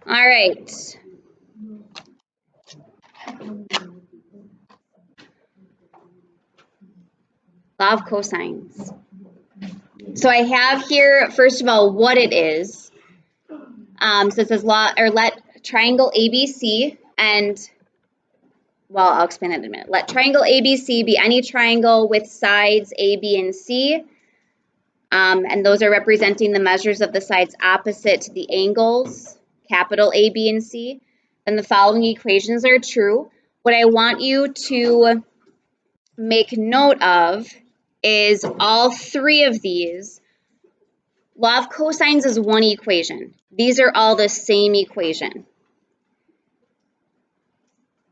All right. Law of cosines. So I have here, first of all, what it is. So it says let triangle ABC and, well, I'll explain that in a minute. Let triangle ABC be any triangle with sides A, B, and C. And those are representing the measures of the sides opposite to the angles, capital A, B, and C. Then the following equations are true. What I want you to make note of is all three of these. Law of cosines is one equation. These are all the same equation.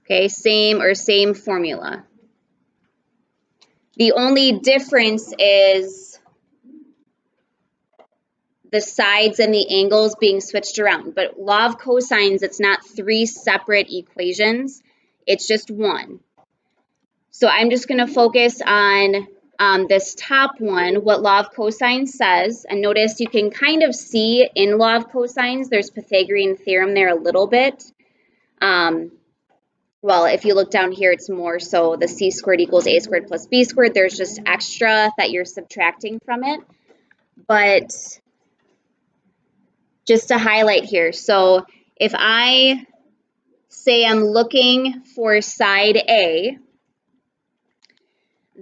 Okay, same formula. The only difference is the sides and the angles being switched around. But law of cosines, it's not three separate equations. It's just one. So I'm just going to focus on this top one, what law of cosines says. And notice you can kind of see in law of cosines, there's Pythagorean theorem there a little bit. Well, if you look down here, it's more so the c squared equals a squared plus b squared. There's just extra that you're subtracting from it. But just to highlight here, so if I say I'm looking for side A,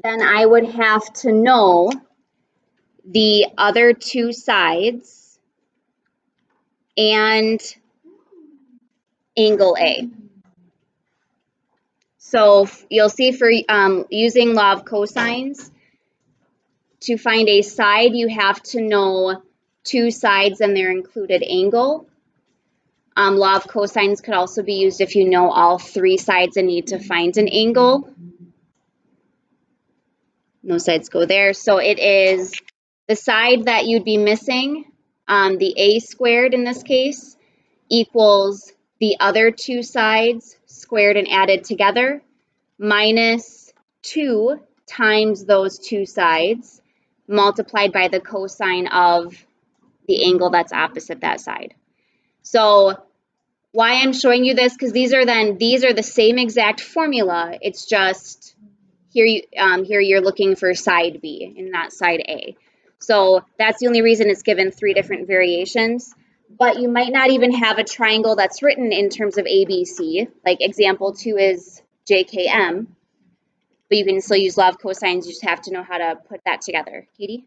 then I would have to know the other two sides and angle A. So you'll see for using law of cosines, to find a side, you have to know two sides and their included angle. Law of cosines could also be used if you know all three sides and need to find an angle. No sides go there. So it is the side that you'd be missing, the a squared in this case, equals the other two sides squared and added together, minus 2 times those two sides, multiplied by the cosine of the angle that's opposite that side. So why I'm showing you this, because these are the same exact formula. It's just here you're looking for side B and not side A. So that's the only reason it's given three different variations. But you might not even have a triangle that's written in terms of ABC. Like example 2 is JKM. But you can still use law of cosines. You just have to know how to put that together. Katie?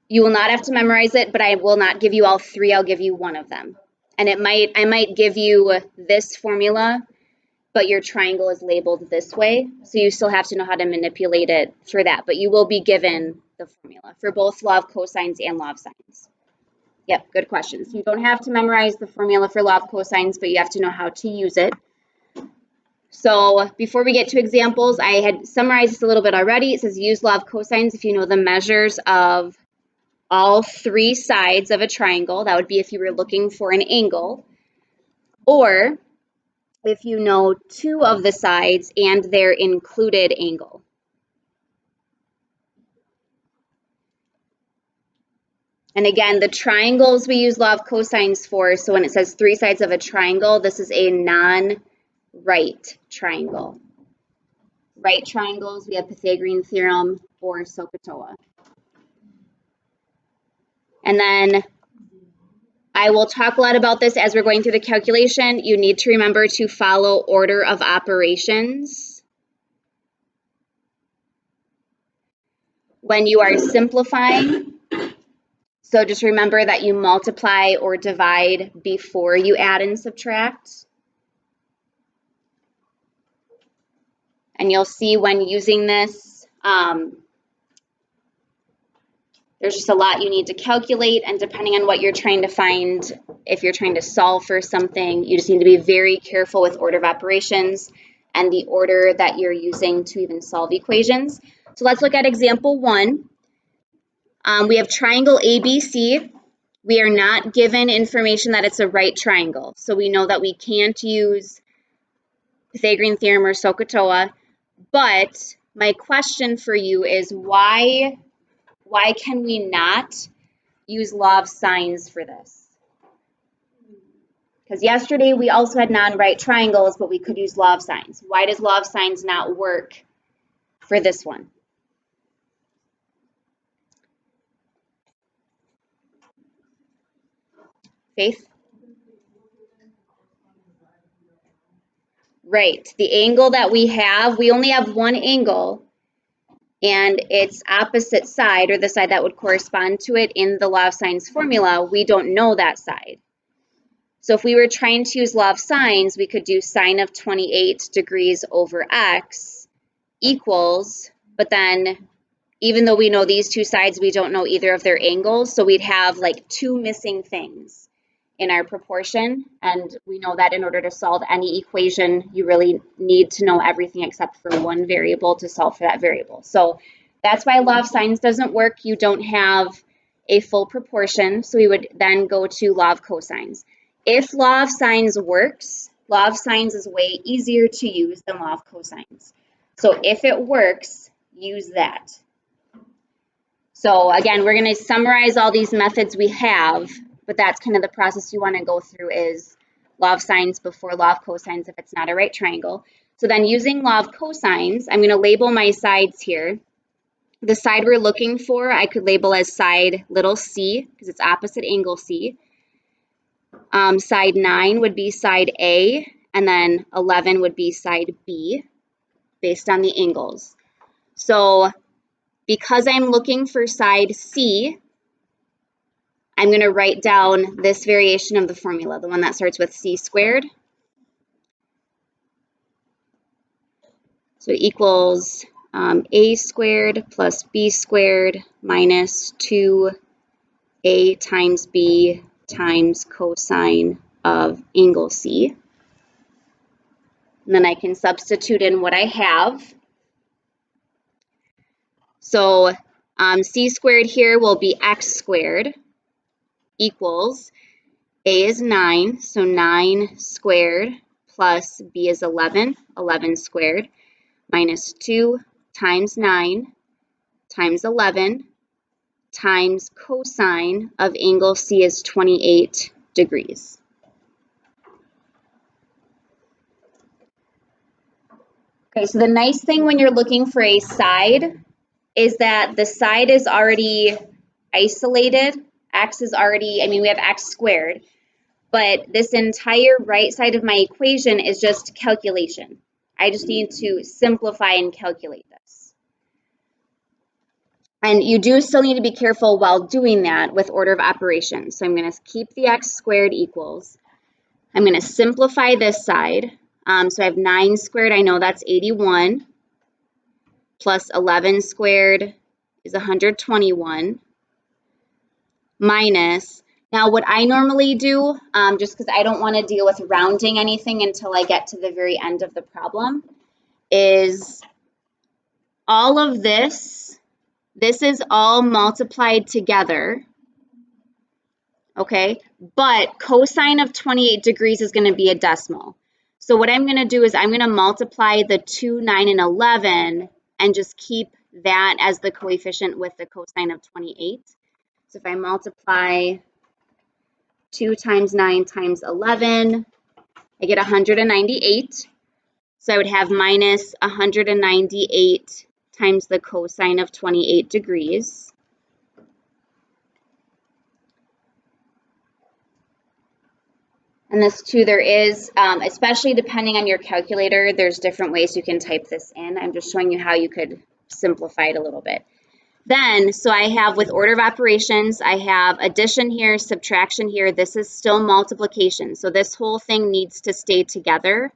You will not have to memorize it, but I will not give you all three. I'll give you one of them. And I might give you this formula, but your triangle is labeled this way. So you still have to know how to manipulate it for that. But you will be given the formula for both law of cosines and law of sines. Yep, good questions. You don't have to memorize the formula for law of cosines, but you have to know how to use it. So before we get to examples, I had summarized this a little bit already. It says use law of cosines if you know the measures of all three sides of a triangle. That would be if you were looking for an angle. Or if you know two of the sides and their included angle. And again, the triangles we use law of cosines for, so when it says three sides of a triangle, this is a non-right triangle. Right triangles, we have Pythagorean theorem or SOHCAHTOA. And then I will talk a lot about this as we're going through the calculation. You need to remember to follow order of operations when you are simplifying. So just remember that you multiply or divide before you add and subtract. And you'll see when using this, there's just a lot you need to calculate, and depending on what you're trying to find, if you're trying to solve for something, you just need to be very careful with order of operations and the order that you're using to even solve equations. So let's look at example 1. We have triangle ABC. We are not given information that it's a right triangle, so we know that we can't use Pythagorean theorem or SOHCAHTOA, but my question for you is why Why can we not use law of sines for this? Because yesterday we also had non-right triangles, but we could use law of sines. Why does law of sines not work for this one? Faith? Right. The angle that we only have one angle, and its opposite side, or the side that would correspond to it in the law of sines formula, we don't know that side. So if we were trying to use law of sines, we could do sine of 28 degrees over x equals, but then even though we know these two sides, we don't know either of their angles, so we'd have like two missing things in our proportion, and we know that in order to solve any equation, you really need to know everything except for one variable to solve for that variable. So that's why law of sines doesn't work. You don't have a full proportion, so we would then go to law of cosines. If law of sines works, law of sines is way easier to use than law of cosines. So if it works, use that. So again, we're going to summarize all these methods we have, but that's kind of the process you want to go through is law of sines before law of cosines if it's not a right triangle. So then using law of cosines, I'm going to label my sides here. The side we're looking for, I could label as side little c because it's opposite angle c. Side 9 would be side A, and then 11 would be side B based on the angles. So because I'm looking for side C, I'm going to write down this variation of the formula, the one that starts with c squared. So it equals a squared plus b squared minus 2a times b times cosine of angle C. And then I can substitute in what I have. So c squared here will be x squared equals a is 9, so 9 squared plus b is 11, 11 squared, minus 2 times 9 times 11 times cosine of angle C is 28 degrees. Okay, so the nice thing when you're looking for a side is that the side is already isolated. X is already, we have x squared, but this entire right side of my equation is just calculation. I just need to simplify and calculate this. And you do still need to be careful while doing that with order of operations. So I'm going to keep the x squared equals. I'm going to simplify this side. So I have 9 squared, I know that's 81, plus 11 squared is 121, minus, now what I normally do, just because I don't want to deal with rounding anything until I get to the very end of the problem, is all of this is all multiplied together, okay? But cosine of 28 degrees is going to be a decimal. So what I'm going to do is I'm going to multiply the 2, 9, and 11 and just keep that as the coefficient with the cosine of 28. So if I multiply 2 times 9 times 11, I get 198. So I would have minus 198 times the cosine of 28 degrees. And this too, there is, especially depending on your calculator, there's different ways you can type this in. I'm just showing you how you could simplify it a little bit. Then, so I have with order of operations, I have addition here, subtraction here. This is still multiplication. So this whole thing needs to stay together.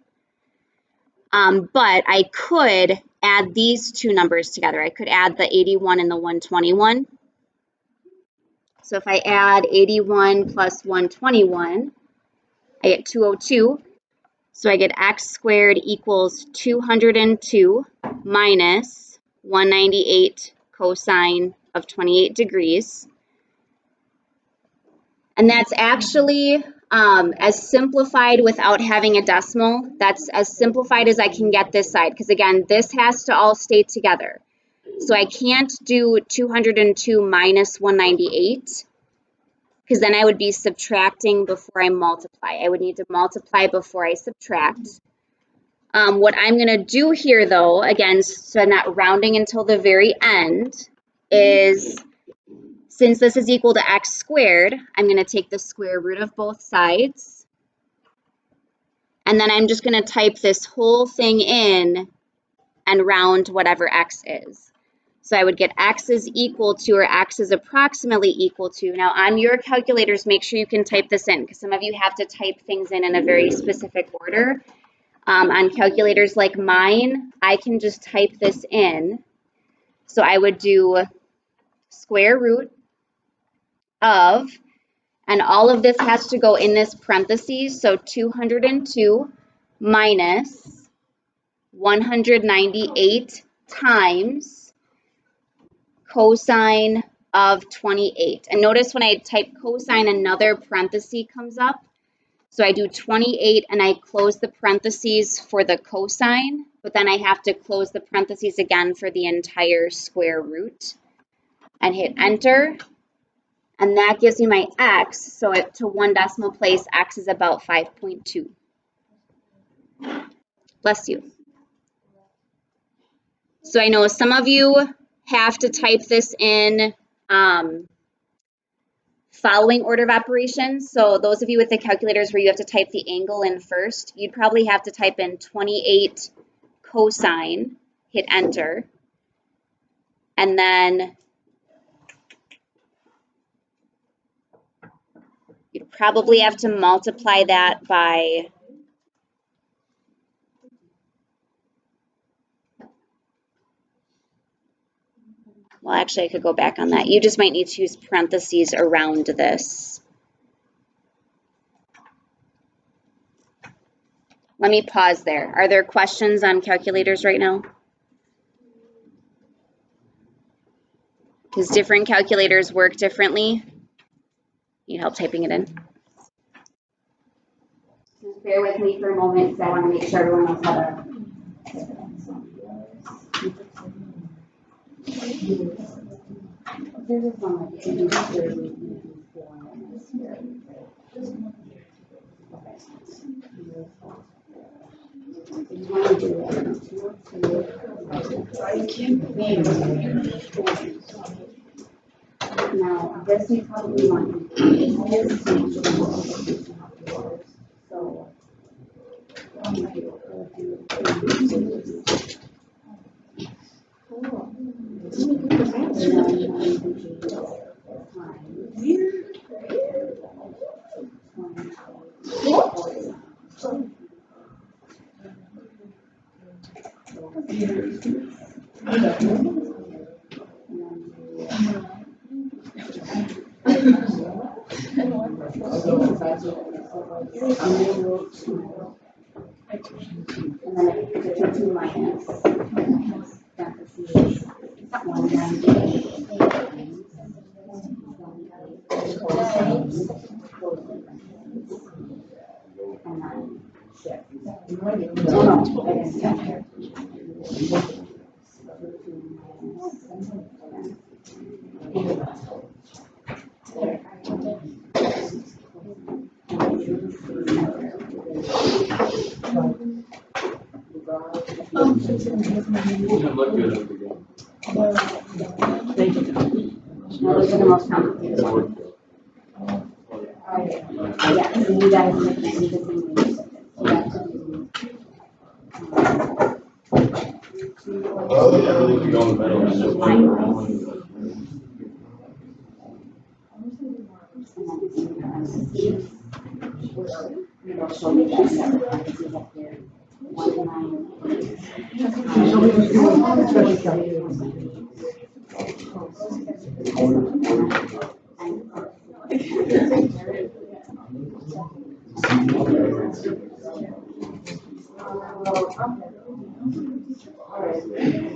But I could add these two numbers together. I could add the 81 and the 121. So if I add 81 plus 121, I get 202. So I get x squared equals 202 minus 198 cosine of 28 degrees. And that's actually as simplified without having a decimal. That's as simplified as I can get this side, because again, this has to all stay together. So I can't do 202 minus 198 because then I would be subtracting before I multiply. I would need to multiply before I subtract. What I'm going to do here, though, again, so I'm not rounding until the very end, is since this is equal to x squared, I'm going to take the square root of both sides. And then I'm just going to type this whole thing in and round whatever x is. So I would get x is equal to, or x is approximately equal to. Now on your calculators, make sure you can type this in because some of you have to type things in a very specific order. On calculators like mine, I can just type this in. So I would do square root of, and all of this has to go in this parentheses, so 202 minus 198 times cosine of 28. And notice when I type cosine, another parenthesis comes up. So I do 28 and I close the parentheses for the cosine, but then I have to close the parentheses again for the entire square root and hit enter. And that gives me my x. So to one decimal place, x is about 5.2. Bless you. So I know some of you have to type this in following order of operations. So those of you with the calculators where you have to type the angle in first, you'd probably have to type in 28 cosine, hit enter, and then you'd probably have to multiply that by, well, actually I could go back on that. You just might need to use parentheses around this. Let me pause there. Are there questions on calculators right now? Because different calculators work differently. Need help typing it in? Just bear with me for a moment because I want to make sure everyone knows how to. Now, this you probably want so and then it's 2 minus parentheses 198 and then shift. Now those are the most complicated ones. Yeah, so you guys can't do the same thing. So you have to do it'll show you that separate parentheses up here. 198.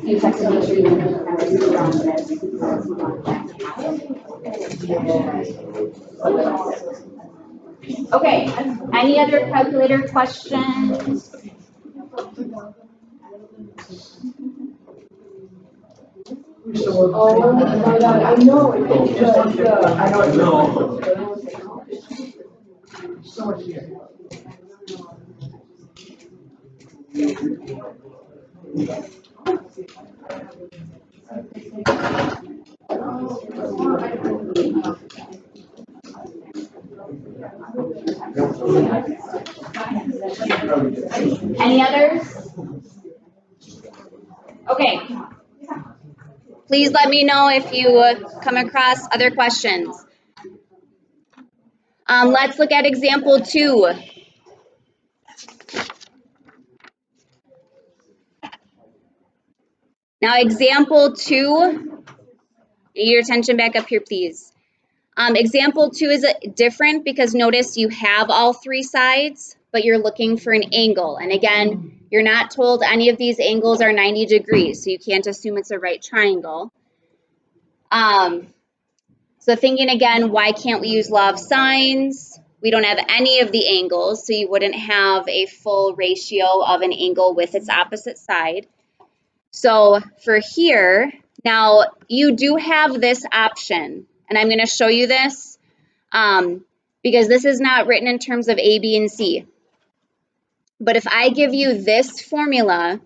You have to make sure you remember to round this because we want that to happen. Okay, any other calculator questions? Oh my God, I know. I know. Any others? Okay. Please let me know if you come across other questions. Let's look at example 2. Now, example 2, get your attention back up here, please. Example 2 is different because notice you have all three sides, but you're looking for an angle. And again, you're not told any of these angles are 90 degrees, so you can't assume it's a right triangle. So thinking again, why can't we use law of sines? We don't have any of the angles, so you wouldn't have a full ratio of an angle with its opposite side. So for here, now you do have this option, and I'm going to show you this because this is not written in terms of A, B, and C. But if I give you this formula,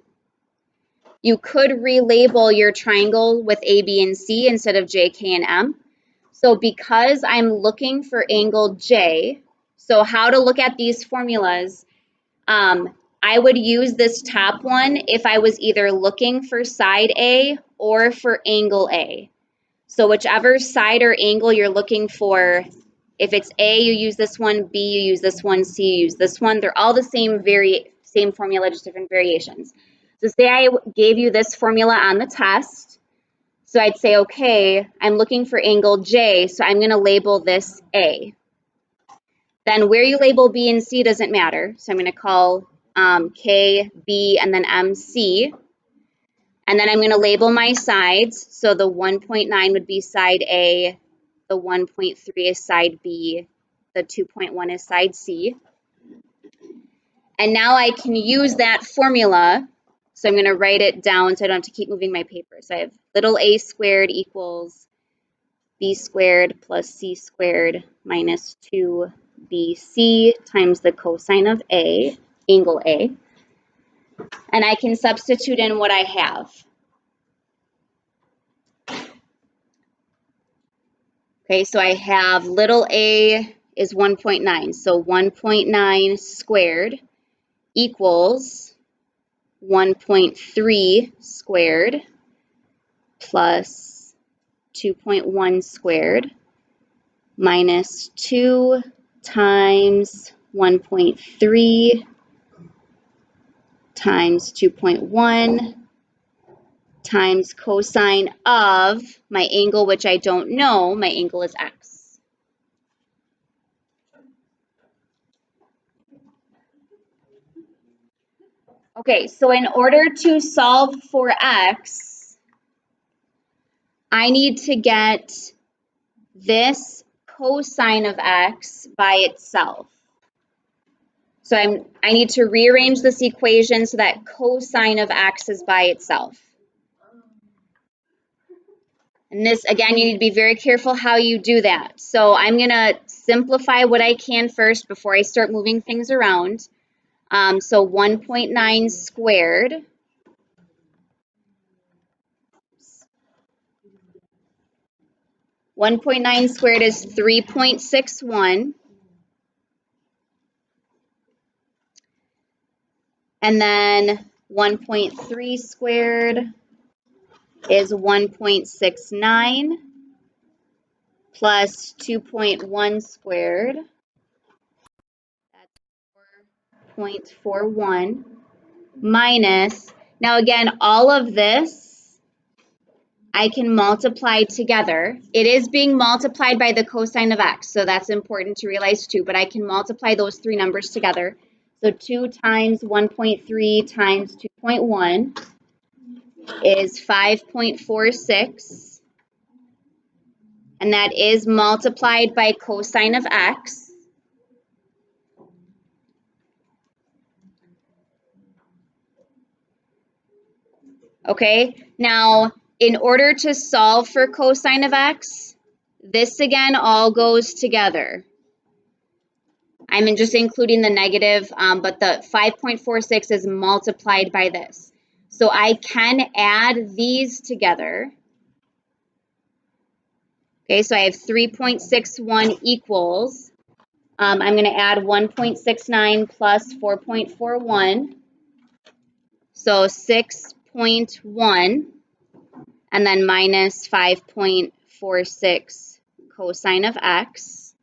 you could relabel your triangle with A, B, and C instead of J, K, and M. So because I'm looking for angle J, so how to look at these formulas, I would use this top one if I was either looking for side A or for angle A. So whichever side or angle you're looking for, if it's A, you use this one, B, you use this one, C, you use this one. They're all the same formula, just different variations. So say I gave you this formula on the test. So I'd say, okay, I'm looking for angle J, so I'm going to label this A. Then where you label B and C doesn't matter. So I'm going to call K, B, and then M, C. And then I'm going to label my sides. So the 1.9 would be side A, the 1.3 is side B, the 2.1 is side C. And now I can use that formula. So I'm going to write it down so I don't have to keep moving my paper. So I have little a squared equals b squared plus c squared minus 2bc times the cosine of A, angle A. And I can substitute in what I have. Okay, so I have little a is 1.9. So 1.9 squared equals 1.3 squared plus 2.1 squared minus 2 times 1.3 times 2.1 times cosine of my angle, which I don't know, my angle is x. Okay, so in order to solve for x, I need to get this cosine of x by itself. So I need to rearrange this equation so that cosine of x is by itself. And this, again, you need to be very careful how you do that. So I'm going to simplify what I can first before I start moving things around. So 1.9 squared 1.9 squared is 3.61. And then 1.3 squared is 1.69 plus 2.1 squared. That's 4.41 minus, now again, all of this I can multiply together. It is being multiplied by the cosine of x, so that's important to realize too, but I can multiply those three numbers together. So 2 times 1.3 times 2.1 is 5.46, and that is multiplied by cosine of x. Okay, now in order to solve for cosine of x, this again all goes together. I'm just including the negative, but the 5.46 is multiplied by this. So I can add these together. Okay, so I have 3.61 equals, I'm going to add 1.69 plus 4.41, so 6.1, and then minus 5.46 cosine of x.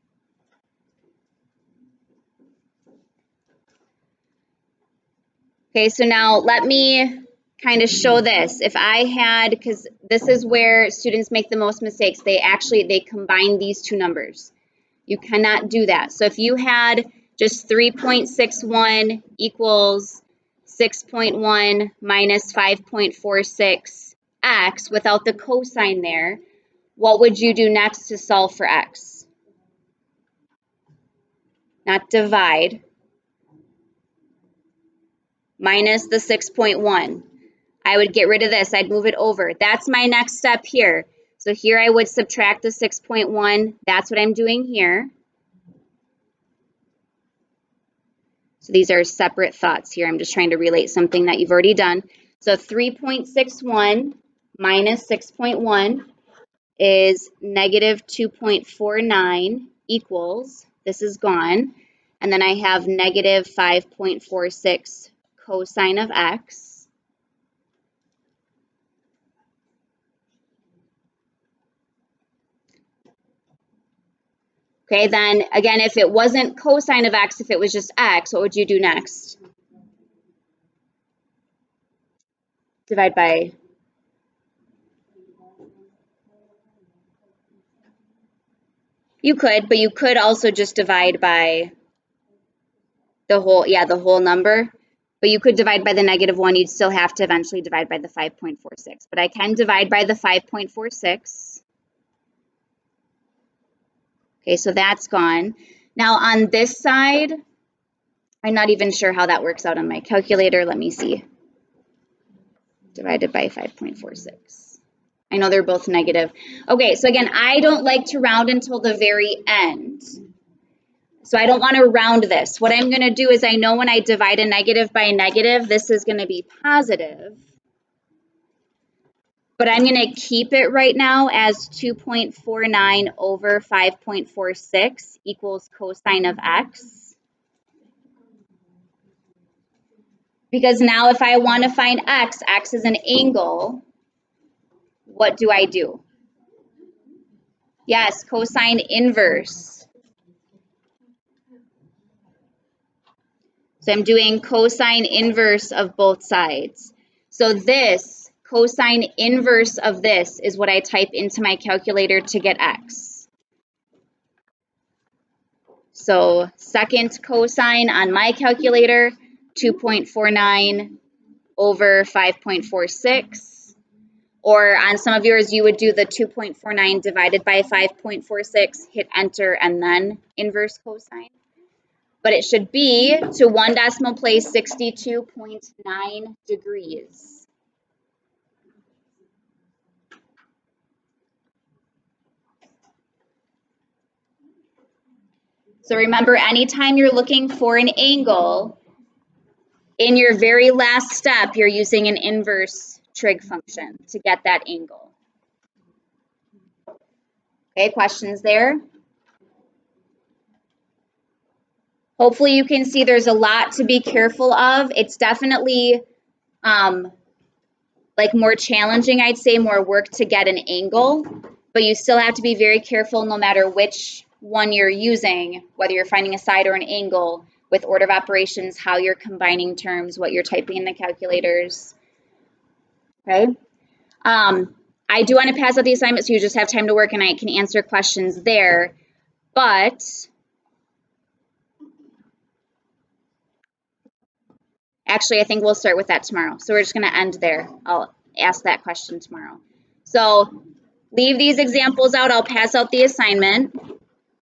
Okay, so now let me kind of show this. If I had, because this is where students make the most mistakes, they combine these two numbers. You cannot do that. So if you had just 3.61 equals 6.1 minus 5.46 x without the cosine there, what would you do next to solve for x? Not divide. Minus the 6.1. I would get rid of this. I'd move it over. That's my next step here. So here I would subtract the 6.1. That's what I'm doing here. So these are separate thoughts here. I'm just trying to relate something that you've already done. So 3.61 minus 6.1 is negative 2.49 equals, this is gone, and then I have negative 5.46 cosine of x. Okay, then again, if it wasn't cosine of x, if it was just x, what would you do next? Divide by, you could, but you could also just divide by the whole number. But you could divide by the -1. You'd still have to eventually divide by the 5.46. But I can divide by the 5.46. Okay, so that's gone. Now on this side, I'm not even sure how that works out on my calculator. Let me see. Divided by 5.46. I know they're both negative. Okay, so again, I don't like to round until the very end. So I don't want to round this. What I'm going to do is I know when I divide a negative by a negative, this is going to be positive. But I'm going to keep it right now as 2.49 over 5.46 equals cosine of x. Because now if I want to find x, x is an angle, what do I do? Yes, cosine inverse. So I'm doing cosine inverse of both sides. So this cosine inverse of this is what I type into my calculator to get x. So second cosine on my calculator, 2.49 over 5.46. Or on some of yours, you would do the 2.49 divided by 5.46, hit enter, and then inverse cosine. But it should be to one decimal place 62.9 degrees. So remember, anytime you're looking for an angle, in your very last step, you're using an inverse trig function to get that angle. Okay, questions there? Hopefully you can see there's a lot to be careful of. It's definitely like more challenging, I'd say, more work to get an angle, but you still have to be very careful no matter which one you're using, whether you're finding a side or an angle, with order of operations, how you're combining terms, what you're typing in the calculators. Okay. I do want to pass out the assignment so you just have time to work and I can answer questions there, but actually I think we'll start with that tomorrow. So we're just going to end there. I'll ask that question tomorrow. So leave these examples out. I'll pass out the assignment.